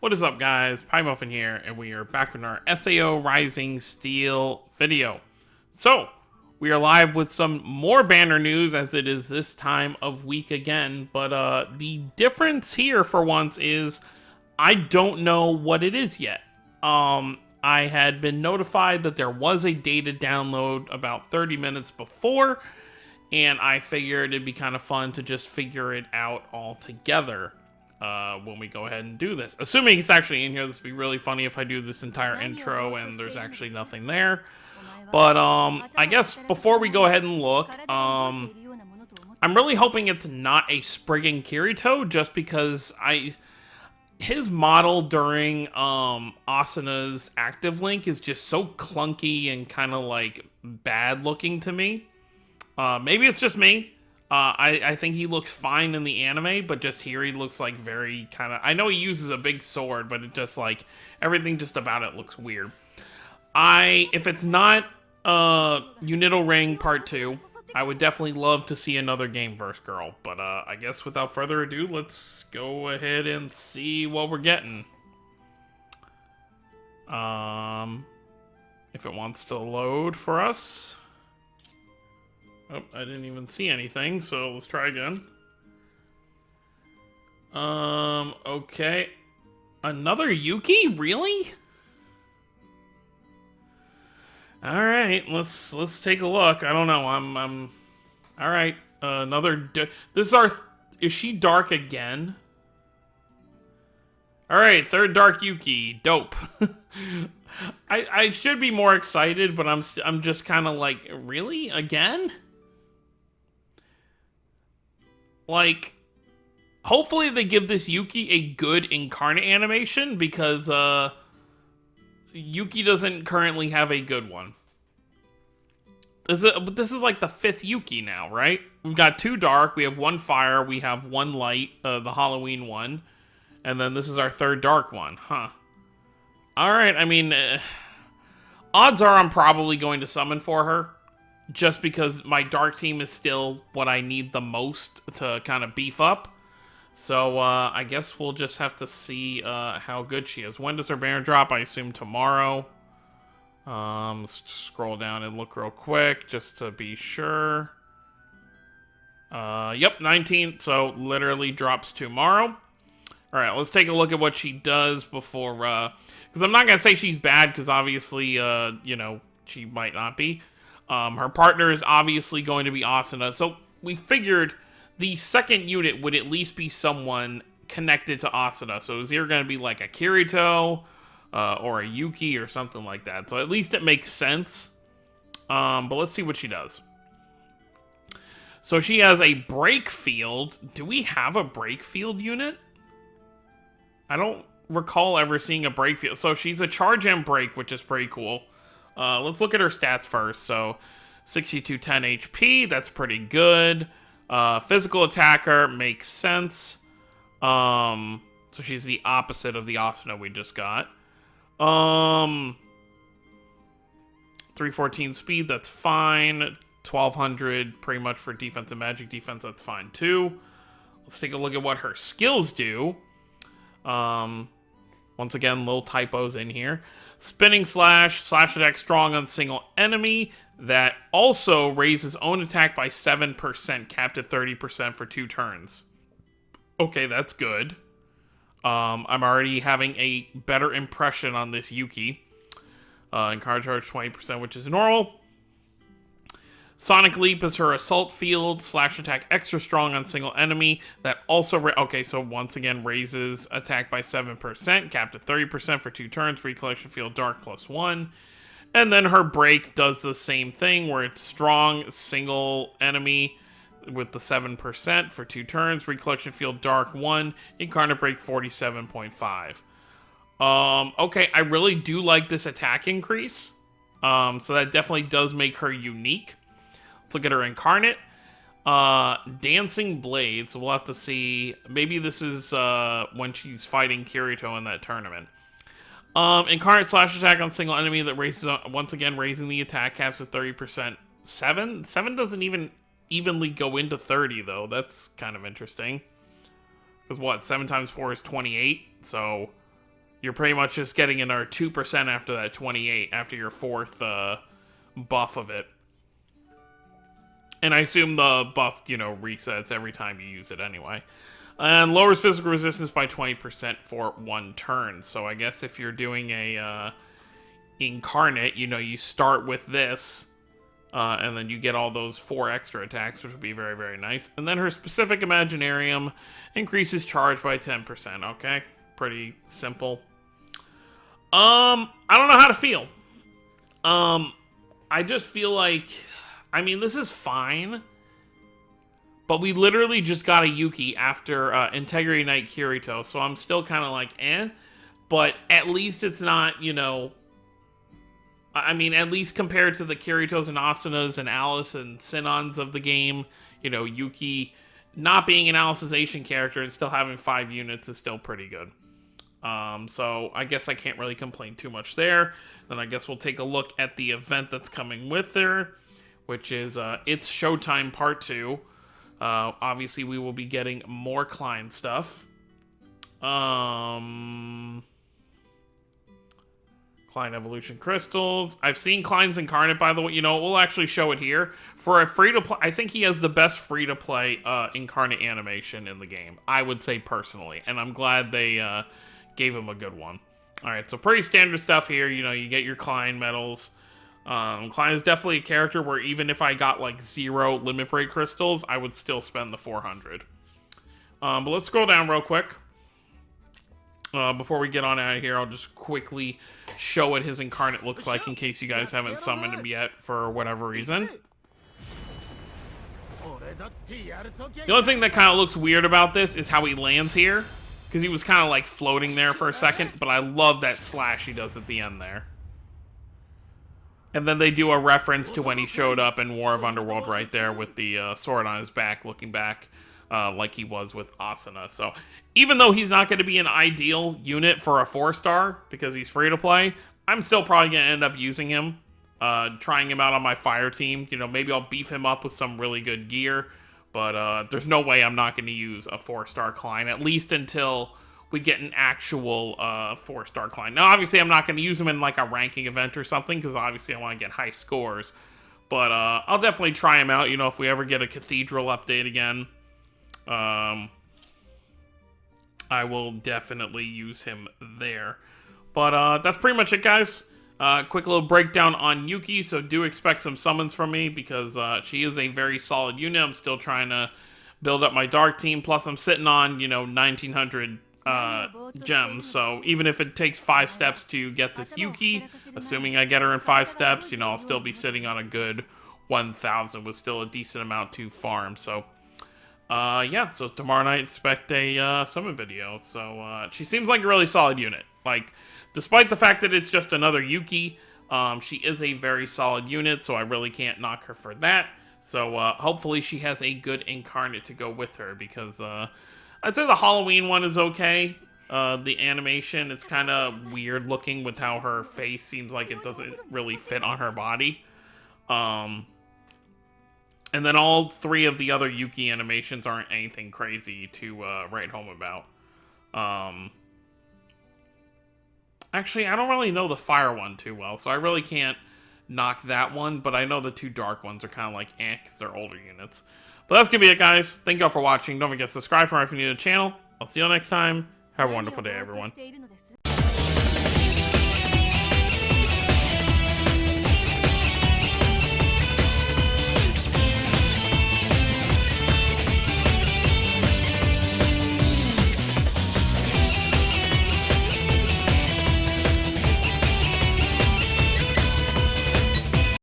What is up, guys? PieMuffin here, and we are back with our SAO Rising Steel video. So, we are live with some more banner news, as it is this time of week again, but the difference here, for once, is I don't know what it is yet. I had been notified that there was a data download about 30 minutes before, and I figured it'd be kind of fun to just figure it out all together. When we go ahead and do this. Assuming it's actually in here, this would be really funny if I do this entire intro and there's actually nothing there. But, I guess before we go ahead and look, I'm really hoping it's not a Spriggan Kirito, just because his model during, Asuna's active link is just so clunky and kind of, like, bad looking to me. Maybe it's just me. I think he looks fine in the anime, but just here he looks like very kind of... I know he uses a big sword, but it just like... everything just about it looks weird. If it's not Unito Ring Part 2, I would definitely love to see another Gameverse girl. But I guess without further ado, let's go ahead and see what we're getting. If it wants to load for us... Oh, I didn't even see anything, so let's try again. Okay. Another YUUKI? Really? Alright, let's take a look. I don't know, I'm... Alright, this is our... Is she dark again? Alright, third dark YUUKI. Dope. I should be more excited, but I'm just kind of like, really? Again? Like, hopefully they give this YUUKI a good incarnate animation, because YUUKI doesn't currently have a good one. This is like the 5th YUUKI now, right? We've got 2 dark, we have 1 fire, we have 1 light, the Halloween one, and then this is our 3rd dark one, huh? Alright, I mean, odds are I'm probably going to summon for her. Just because my dark team is still what I need the most to kind of beef up. So, I guess we'll just have to see how good she is. When does her banner drop? I assume tomorrow. Let's scroll down and look real quick, just to be sure. Yep, 19th, so literally drops tomorrow. Alright, let's take a look at what she does before, because I'm not going to say she's bad, because obviously, you know, she might not be. Her partner is obviously going to be Asuna, so we figured the second unit would at least be someone connected to Asuna. So it's either going to be like a Kirito or a YUUKI or something like that. So at least it makes sense. But let's see what she does. So she has a break field. Do we have a break field unit? I don't recall ever seeing a break field. So she's a charge and break, which is pretty cool. Let's look at her stats first. So, 6210 HP, that's pretty good. Physical attacker, makes sense. So she's the opposite of the Asuna we just got. 314 speed, that's fine. 1200, pretty much for defense and magic defense, that's fine too. Let's take a look at what her skills do. Once again, little typos in here. Spinning slash attack strong on single enemy. That also raises own attack by 7%, capped at 30% for 2 turns. Okay, that's good. I'm already having a better impression on this YUUKI. Encourage charge 20%, which is normal. Sonic Leap is her assault field, slash attack extra strong on single enemy. That also, okay, so once again raises attack by 7%, capped at 30% for 2 turns, recollection field dark +1. And then her break does the same thing, where it's strong single enemy with the 7% for 2 turns, recollection field dark 1, incarnate break 47.5. Okay, I really do like this attack increase. So that definitely does make her unique. Let's look at her incarnate. Dancing Blades. We'll have to see. Maybe this is when she's fighting Kirito in that tournament. Incarnate slash attack on single enemy that raises, once again, raising the attack caps at 30%. 7 doesn't even evenly go into 30, though. That's kind of interesting. Because what, 7 times 4 is 28? So you're pretty much just getting another 2% after that 28, after your 4th buff of it. And I assume the buff, you know, resets every time you use it anyway. And lowers physical resistance by 20% for 1 turn. So I guess if you're doing a incarnate, you know, you start with this, and then you get all those 4 extra attacks, which would be very, very nice. And then her specific Imaginarium increases charge by 10%, okay? Pretty simple. I don't know how to feel. I just feel like, I mean, this is fine, but we literally just got a YUUKI after Integrity Knight Kirito, so I'm still kind of like, eh. But at least it's not, you know, I mean, at least compared to the Kiritos and Asunas and Alice and Sinons of the game, you know, YUUKI not being an Alicization character and still having 5 units is still pretty good. So I guess I can't really complain too much there. Then I guess we'll take a look at the event that's coming with her, which is It's Showtime Part 2. Obviously, we will be getting more Klein stuff. Klein Evolution Crystals. I've seen Klein's Incarnate, by the way. You know, we'll actually show it here. For a free-to-play, I think he has the best free-to-play Incarnate animation in the game, I would say personally. And I'm glad they gave him a good one. Alright, so pretty standard stuff here. You know, you get your Klein medals. Klein is definitely a character where even if I got like 0 Limit Break Crystals, I would still spend the 400. But let's scroll down real quick. Before we get on out of here, I'll just quickly show what his Incarnate looks like in case you guys haven't summoned him yet for whatever reason. The only thing that kind of looks weird about this is how he lands here, because he was kind of like floating there for a second, but I love that slash he does at the end there. And then they do a reference to when he showed up in War of Underworld right there with the sword on his back, looking back like he was with Asuna. So even though he's not going to be an ideal unit for a 4-star because he's free to play, I'm still probably going to end up using him, trying him out on my fire team. You know, maybe I'll beef him up with some really good gear, but there's no way I'm not going to use a 4-star Klein, at least until we get an actual 4-star Klein. Now, obviously, I'm not going to use him in like a ranking event or something, because obviously I want to get high scores. But I'll definitely try him out, you know, if we ever get a Cathedral update again. I will definitely use him there. But that's pretty much it, guys. Quick little breakdown on YUUKI, so do expect some summons from me, because she is a very solid unit. I'm still trying to build up my Dark team, plus I'm sitting on, you know, 1900 gems, so even if it takes 5 steps to get this YUUKI, assuming I get her in 5 steps, you know, I'll still be sitting on a good 1,000 with still a decent amount to farm. So yeah, so tomorrow night expect a summon video. So she seems like a really solid unit. Like, despite the fact that it's just another YUUKI, she is a very solid unit, so I really can't knock her for that. So hopefully she has a good Incarnate to go with her, because I'd say the Halloween one is okay. The animation, it's kind of weird looking with how her face seems like it doesn't really fit on her body. And then all 3 of the other YUUKI animations aren't anything crazy to write home about. Actually, I don't really know the fire one too well, so I really can't knock that one, but I know the 2 dark ones are kind of like eh, because they're older units. But that's going to be it, guys. Thank you all for watching. Don't forget to subscribe for more if you're new to the channel. I'll see you all next time. Have a wonderful day, everyone.